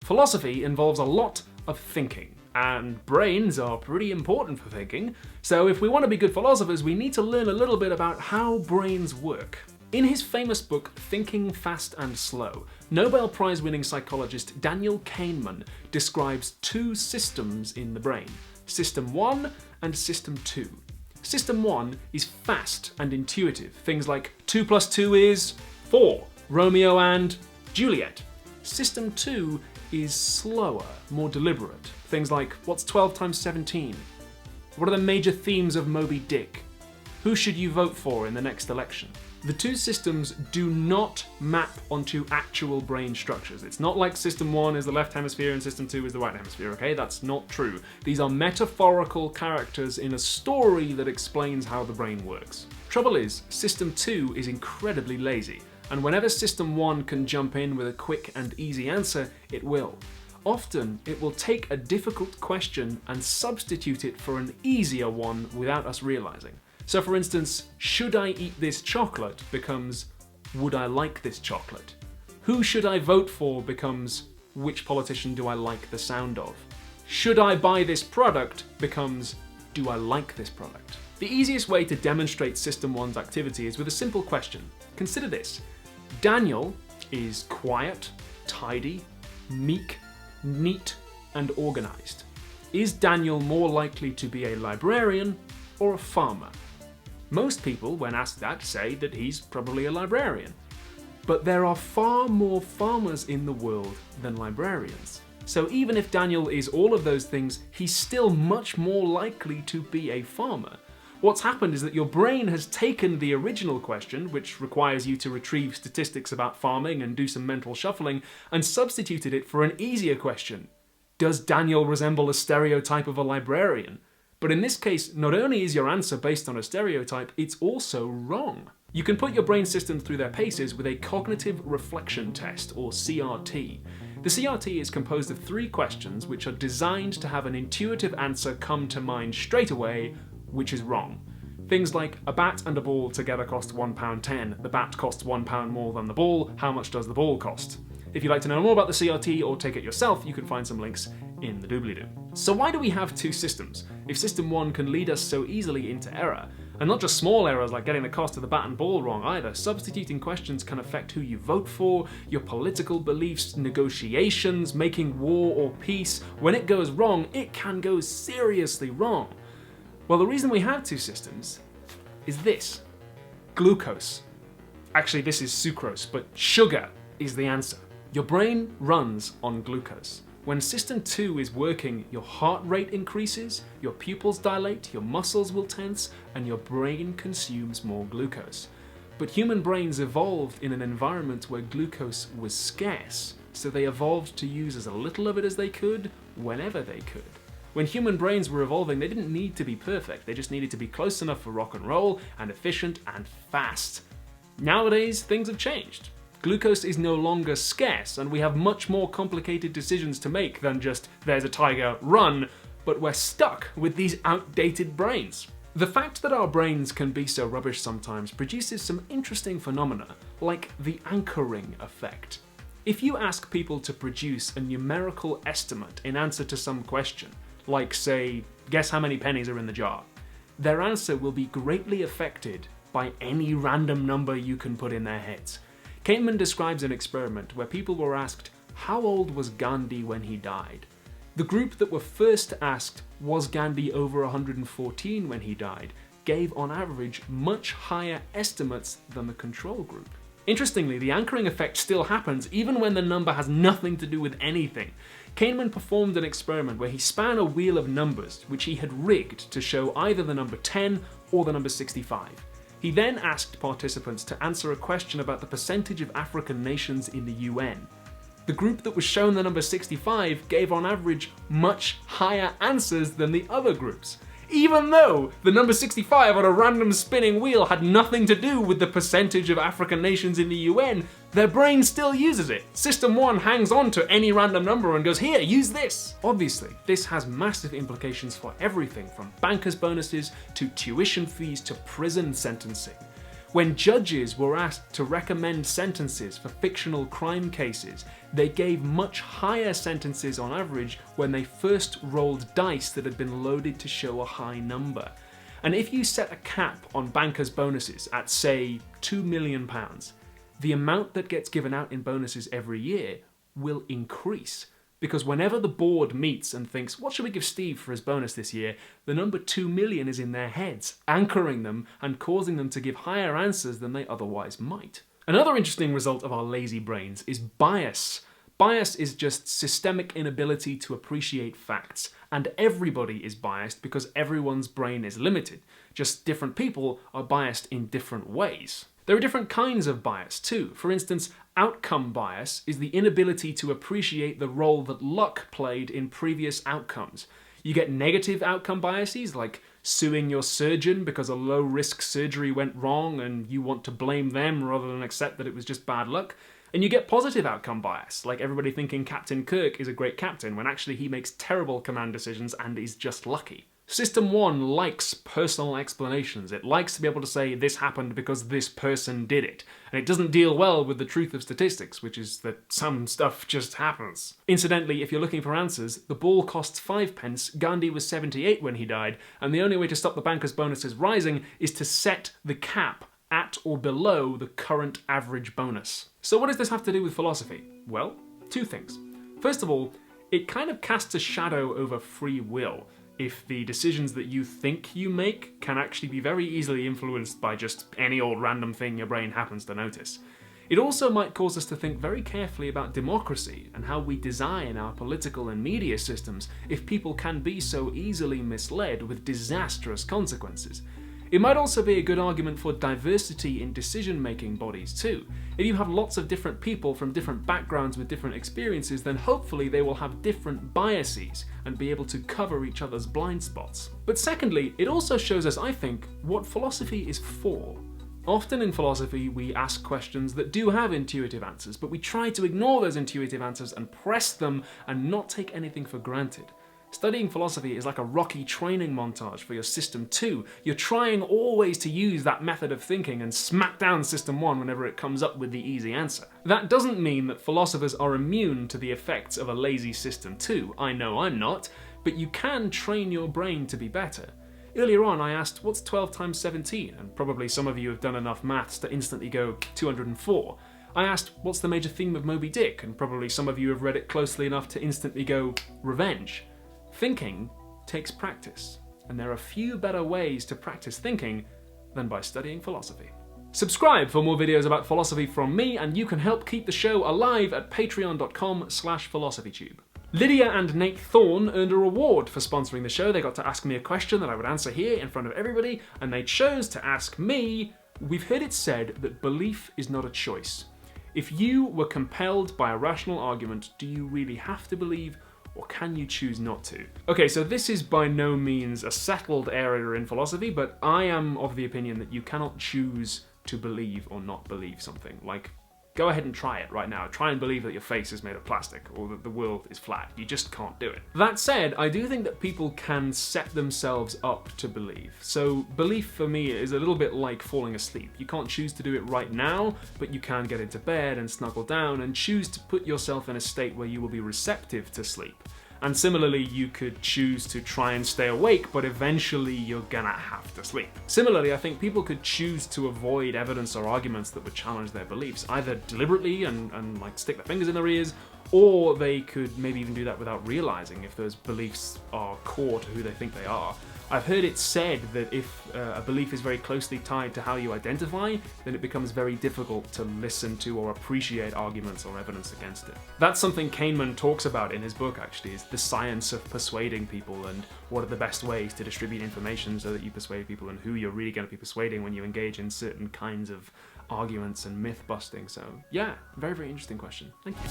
Philosophy involves a lot of thinking, and brains are pretty important for thinking, so if we want to be good philosophers, we need to learn a little bit about how brains work. In his famous book, Thinking Fast and Slow, Nobel Prize-winning psychologist Daniel Kahnemann describes two systems in the brain, System 1 and System 2. System 1 is fast and intuitive, things like 2 plus 2 is 4, Romeo and Juliet. System 2 is slower, more deliberate, things like what's 12 times 17? What are the major themes of Moby Dick? Who should you vote for in the next election? The two systems do not map onto actual brain structures. It's not like System 1 is the left hemisphere and System 2 is the right hemisphere, okay? That's not true. These are metaphorical characters in a story that explains how the brain works. Trouble is, System 2 is incredibly lazy, and whenever System 1 can jump in with a quick and easy answer, it will. Often, it will take a difficult question and substitute it for an easier one without us realizing. So for instance, should I eat this chocolate becomes, would I like this chocolate? Who should I vote for becomes, which politician do I like the sound of? Should I buy this product becomes, do I like this product? The easiest way to demonstrate System 1's activity is with a simple question. Consider this. Daniel is quiet, tidy, meek, neat, and organized. Is Daniel more likely to be a librarian or a farmer? Most people, when asked that, say that he's probably a librarian. But there are far more farmers in the world than librarians. So even if Daniel is all of those things, he's still much more likely to be a farmer. What's happened is that your brain has taken the original question, which requires you to retrieve statistics about farming and do some mental shuffling, and substituted it for an easier question. Does Daniel resemble a stereotype of a librarian? But in this case, not only is your answer based on a stereotype, it's also wrong. You can put your brain systems through their paces with a cognitive reflection test, or CRT. The CRT is composed of 3 questions which are designed to have an intuitive answer come to mind straight away, which is wrong. Things like, a bat and a ball together cost £1.10, the bat costs £1 more than the ball, how much does the ball cost? If you'd like to know more about the CRT or take it yourself, you can find some links in the doobly-doo. So why do we have two systems? If System 1 can lead us so easily into error, and not just small errors like getting the cost of the bat and ball wrong either, substituting questions can affect who you vote for, your political beliefs, negotiations, making war or peace. When it goes wrong, it can go seriously wrong. Well, the reason we have two systems is this. Glucose. Actually, this is sucrose, but sugar is the answer. Your brain runs on glucose. When System 2 is working, your heart rate increases, your pupils dilate, your muscles will tense, and your brain consumes more glucose. But human brains evolved in an environment where glucose was scarce, so they evolved to use as little of it as they could, whenever they could. When human brains were evolving, they didn't need to be perfect, they just needed to be close enough for rock and roll, and efficient and fast. Nowadays, things have changed. Glucose is no longer scarce, and we have much more complicated decisions to make than just, there's a tiger, run, but we're stuck with these outdated brains. The fact that our brains can be so rubbish sometimes produces some interesting phenomena, like the anchoring effect. If you ask people to produce a numerical estimate in answer to some question, like say, guess how many pennies are in the jar, their answer will be greatly affected by any random number you can put in their heads. Kahnemann describes an experiment where people were asked, how old was Gandhi when he died? The group that were first asked, was Gandhi over 114 when he died, gave on average much higher estimates than the control group. Interestingly, the anchoring effect still happens even when the number has nothing to do with anything. Kahnemann performed an experiment where he span a wheel of numbers which he had rigged to show either the number 10 or the number 65. He then asked participants to answer a question about the percentage of African nations in the UN. The group that was shown the number 65 gave on average much higher answers than the other groups. Even though the number 65 on a random spinning wheel had nothing to do with the percentage of African nations in the UN, their brain still uses it. System 1 hangs on to any random number and goes, here, use this. Obviously, this has massive implications for everything from bankers' bonuses to tuition fees to prison sentencing. When judges were asked to recommend sentences for fictional crime cases, they gave much higher sentences on average when they first rolled dice that had been loaded to show a high number. And if you set a cap on bankers' bonuses at, say, £2 million, the amount that gets given out in bonuses every year will increase. Because whenever the board meets and thinks, what should we give Steve for his bonus this year, the number 2 million is in their heads, anchoring them and causing them to give higher answers than they otherwise might. Another interesting result of our lazy brains is bias. Bias is just systemic inability to appreciate facts, and everybody is biased because everyone's brain is limited. Just different people are biased in different ways. There are different kinds of bias too. For instance, outcome bias is the inability to appreciate the role that luck played in previous outcomes. You get negative outcome biases, like suing your surgeon because a low-risk surgery went wrong and you want to blame them rather than accept that it was just bad luck. And you get positive outcome bias, like everybody thinking Captain Kirk is a great captain when actually he makes terrible command decisions and is just lucky. System 1 likes personal explanations. It likes to be able to say this happened because this person did it. And it doesn't deal well with the truth of statistics, which is that some stuff just happens. Incidentally, if you're looking for answers, the ball costs 5 pence, Gandhi was 78 when he died, and the only way to stop the bankers' bonuses rising is to set the cap at or below the current average bonus. So what does this have to do with philosophy? Well, 2 things. First of all, it kind of casts a shadow over free will. If the decisions that you think you make can actually be very easily influenced by just any old random thing your brain happens to notice. It also might cause us to think very carefully about democracy and how we design our political and media systems if people can be so easily misled with disastrous consequences. It might also be a good argument for diversity in decision-making bodies too. If you have lots of different people from different backgrounds with different experiences, then hopefully they will have different biases and be able to cover each other's blind spots. But secondly, it also shows us, I think, what philosophy is for. Often in philosophy, we ask questions that do have intuitive answers, but we try to ignore those intuitive answers and press them and not take anything for granted. Studying philosophy is like a rocky training montage for your System 2. You're trying always to use that method of thinking and smack down System 1 whenever it comes up with the easy answer. That doesn't mean that philosophers are immune to the effects of a lazy System 2. I know I'm not, but you can train your brain to be better. Earlier on I asked, what's 12 times 17? And probably some of you have done enough maths to instantly go 204. I asked, what's the major theme of Moby Dick? And probably some of you have read it closely enough to instantly go, revenge. Thinking takes practice, and there are few better ways to practice thinking than by studying philosophy. Subscribe for more videos about philosophy from me, and you can help keep the show alive at patreon.com/philosophytube. Lydia and Nate Thorne earned a reward for sponsoring the show. They got to ask me a question that I would answer here in front of everybody, and they chose to ask me, we've heard it said that belief is not a choice. If you were compelled by a rational argument, do you really have to believe, or can you choose not to? Okay, so this is by no means a settled area in philosophy, but I am of the opinion that you cannot choose to believe or not believe something. Like, go ahead and try it right now. Try and believe that your face is made of plastic or that the world is flat. You just can't do it. That said, I do think that people can set themselves up to believe. So belief for me is a little bit like falling asleep. You can't choose to do it right now, but you can get into bed and snuggle down and choose to put yourself in a state where you will be receptive to sleep. And similarly, you could choose to try and stay awake, but eventually you're gonna have to sleep. Similarly, I think people could choose to avoid evidence or arguments that would challenge their beliefs, either deliberately and like stick their fingers in their ears, or they could maybe even do that without realizing if those beliefs are core to who they think they are. I've heard it said that if a belief is very closely tied to how you identify, then it becomes very difficult to listen to or appreciate arguments or evidence against it. That's something Kahnemann talks about in his book, actually, is the science of persuading people and what are the best ways to distribute information so that you persuade people and who you're really going to be persuading when you engage in certain kinds of arguments and myth busting. So yeah, very, very interesting question. Thank you.